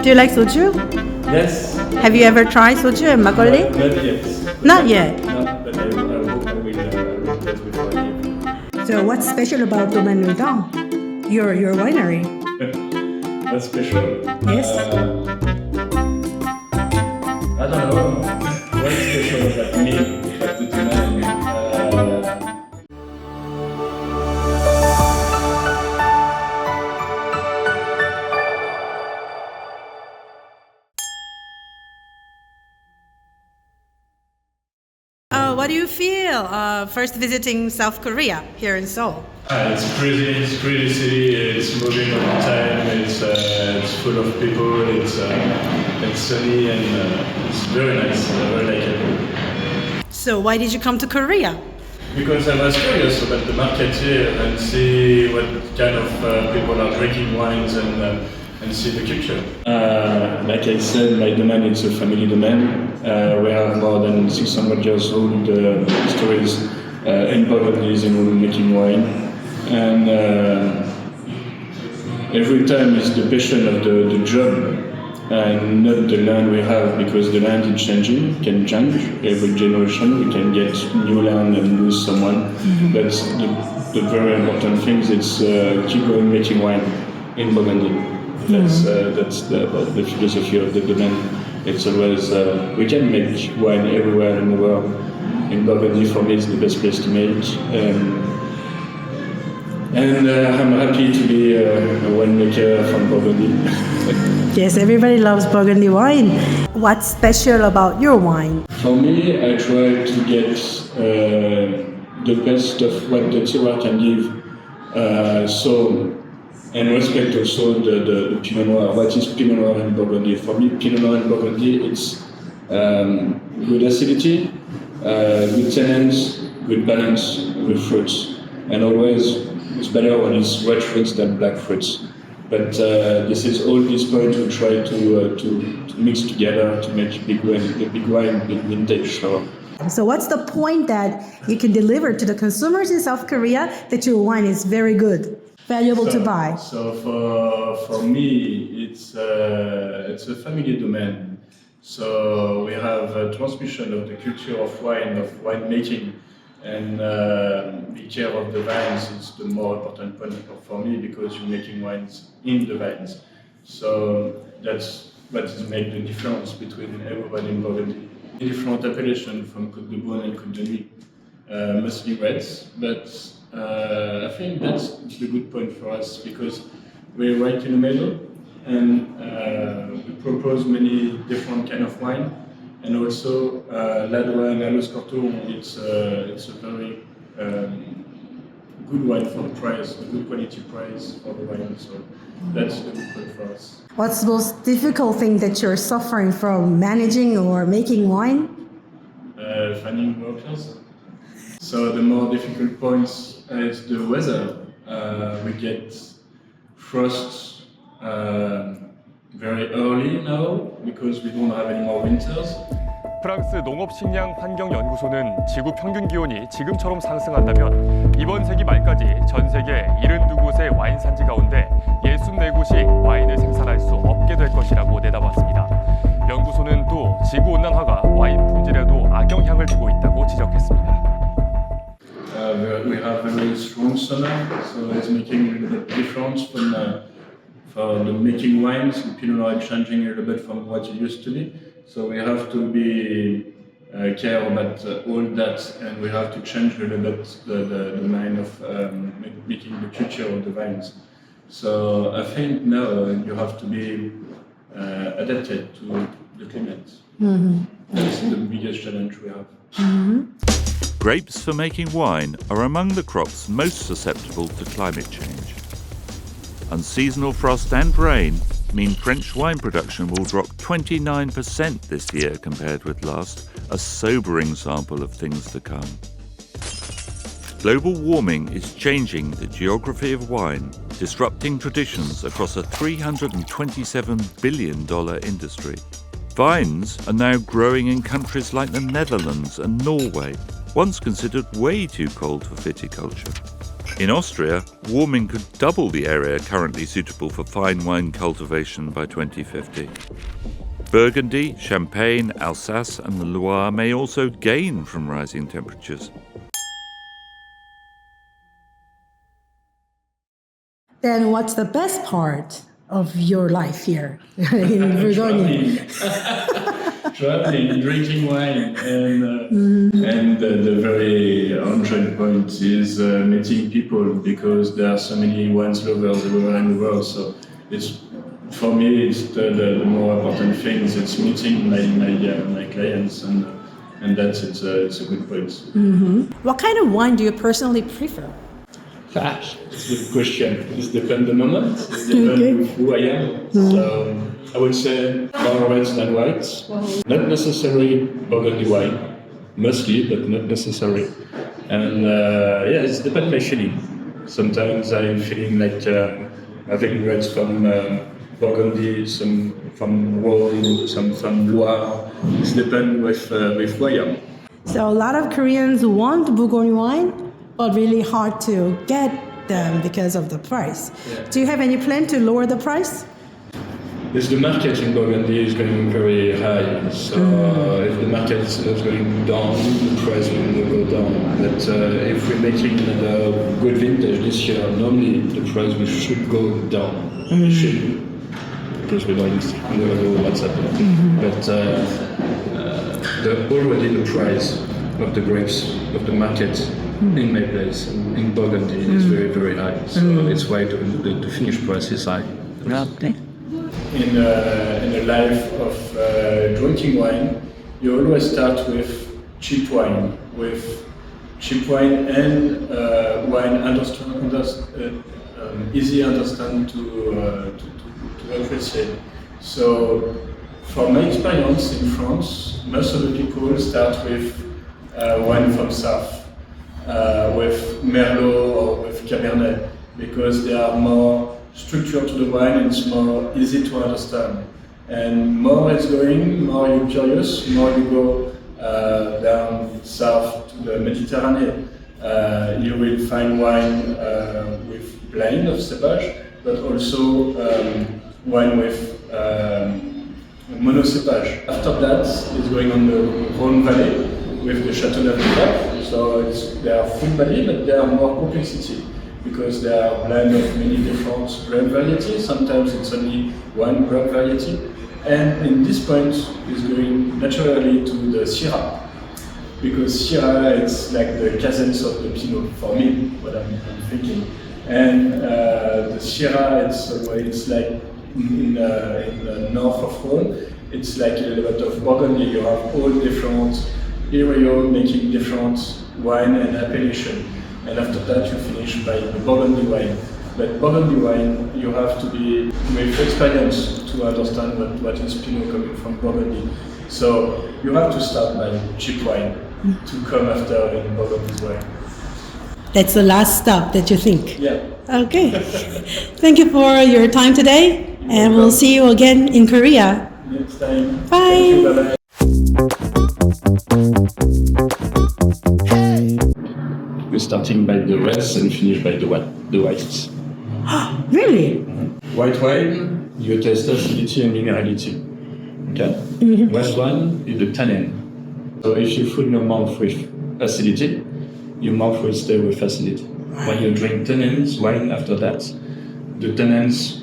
Do you like soju? Yes. Have you ever tried soju and makgeolli? Not yet. Not yet. No, but I hope I will test before I leave. So what's special about Domaine Nudant? Your winery? What's special? Yes. I don't know. What's special about me? About the Domaine? What do you feel first visiting South Korea here in Seoul? It's crazy city. It's moving all the time. It's full of people. It's sunny and it's very nice. I very like it. So why did you come to Korea? Because I was curious about the market here and see what kind of people are drinking wines and see the culture. Like I said, my domain is a family domain. We have more than 600 years old stories in Bourgogne in making wine. And every time is the passion of the job and not the land we have, because the land is changing, can change every generation. We can get new land and lose someone. But the very important thing is keep going making wine in Bourgogne. That's the philosophy of the domain. It's always we can make wine everywhere in the world. In Bourgogne, for me, it's the best place to make. And I'm happy to be a winemaker from Bourgogne. Yes, everybody loves Burgundy wine. What's special about your wine? For me, I try to get the best of what the terroir can give. And respect also the Pinot Noir. What is Pinot Noir in Burgundy? For me, Pinot Noir in Burgundy, it's good acidity, good tannins, good balance with fruits. And always, it's better when it's red fruits than black fruits. But this is all these points we try to mix together to make big wine, big vintage. So what's the point that you can deliver to the consumers in South Korea that your wine is very good? Valuable to buy. So for me, it's a family domain. So we have a transmission of the culture of winemaking, and the care of the vines is the more important point for me, because you're making wines in the vines. So that's what makes the difference between everybody in Bourgogne. Different appellation from Côte de Beaune and Côte de Nuit, mostly reds, but I think that's the good point for us, because we're right in the middle, and we propose many different kind of wine, and also Ladois and Alos Corton. It's a very good wine for the price, a good quality price for the wine. So that's the good point for us. What's the most difficult thing that you're suffering from managing or making wine? Finding workers. So the more difficult points is the weather. We get frost very early now because we don't have any more winters. 프랑스 농업식량환경연구소는 지구 평균 기온이 지금처럼 상승한다면 이번 세기 말까지 전 세계 72곳의 와인 산지 가운데 64곳이 와인을 생산할 수 없게 될 것이라고 내다봤습니다. 연구소는 또 지구온난화가 와인 품질에도 악영향을 주고 있다고 지적했습니다. We have a very strong summer, so it's making a little bit difference for the making wines. The Pinot Noir is changing a little bit from what it used to be. So we have to be care about all that, and we have to change a little bit the mind of making the culture of the vines. So I think now you have to be adapted to the climate. That's the biggest challenge we have. Grapes for making wine are among the crops most susceptible to climate change. Unseasonal frost and rain mean French wine production will drop 29% this year compared with last, a sobering sample of things to come. Global warming is changing the geography of wine, disrupting traditions across a $327 billion industry. Vines are now growing in countries like the Netherlands and Norway, once considered way too cold for viticulture. In Austria, warming could double the area currently suitable for fine wine cultivation by 2050. Burgundy, Champagne, Alsace and the Loire may also gain from rising temperatures. Then what's the best part of your life here in Bourgogne? Traveling, drinking wine, and the very enjoying point is meeting people, because there are so many wine lovers everywhere in the world. So it's, for me, it's the more important thing. It's meeting my clients, and that's it's a good point. What kind of wine do you personally prefer? It's a good question. It depends on the moment. It depends with who I am. So I would say more reds than whites. Not necessarily Burgundy wine, mostly, but not necessary. And it depends on my feeling. Sometimes I'm feeling like having reds from Burgundy, some from Rhône, some from Loire. It depends with who I am. So a lot of Koreans want Bourgogne wine, but really hard to get them because of the price. Yeah. Do you have any plan to lower the price? Yes, the market in Burgundy is going very high. So if the market is not going down, the price will go down. But if we're making a good vintage this year, normally the price should go down. It should. Because we don't know what's happening. But already the price of the grapes, of the market in my place, in Burgundy, is very, very high. So it's why the finished price is high. In a life of drinking wine, you always start with cheap wine, and wine easy understand to appreciate. So, from my experience in France, most of the people start with wine from South, with Merlot or with Cabernet, because they are more structure to the wine, and it's more easy to understand. And more it's going, more you're curious, more you go down south to the Mediterranean. You will find wine with blend of cépage, but also wine with monocépage. After that, it's going on the Rhône Valley with the Châteauneuf. So they are full body, but they are more complexity, because there are blend of many different grape varieties. Sometimes it's only one grape variety. And in this point is going naturally to the Syrah, because Syrah is like the cousins of the Pinot, for me, what I'm thinking. And the Syrah, it's like in the north of Rhône, it's like a little bit of Burgundy. You have all different area making different wine and appellation. And after that, you finish by the Burgundy wine. But Burgundy wine, you have to be with experience to understand what is Pinot coming from Burgundy. So you have to start by cheap wine to come after in Burgundy wine. That's the last stop that you think? Yeah. Okay. Thank you for your time today, and we'll see you again in Korea. Next time. Bye. Thank you, bye-bye. We're starting by the reds and finish by the whites. Really? White wine, you taste acidity and minerality. Okay? White wine is the tannin. So if you fill your mouth with acidity, your mouth will stay with acidity. When you drink tannins wine after that, the tannins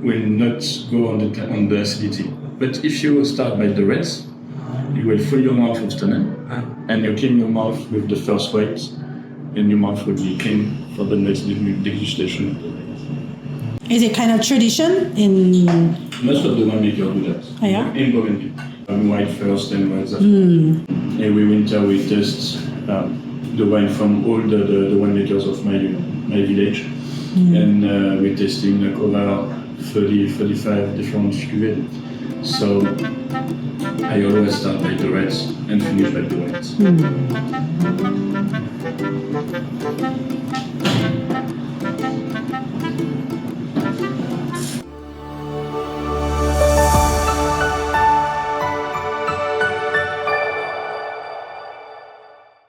will not go on the acidity. But if you start by the reds, you will fill your mouth with tannin, and you clean your mouth with the first white, and your mouth will be clean for the next degustation. Is it kind of tradition in? Most of the winemakers do that. Oh, yeah? In Burgundy. White first and white after. Every winter we test the wine from all the winemakers of my village. And we're tasting over 30-35 different cuvées. So I always start by the reds and finish by the whites.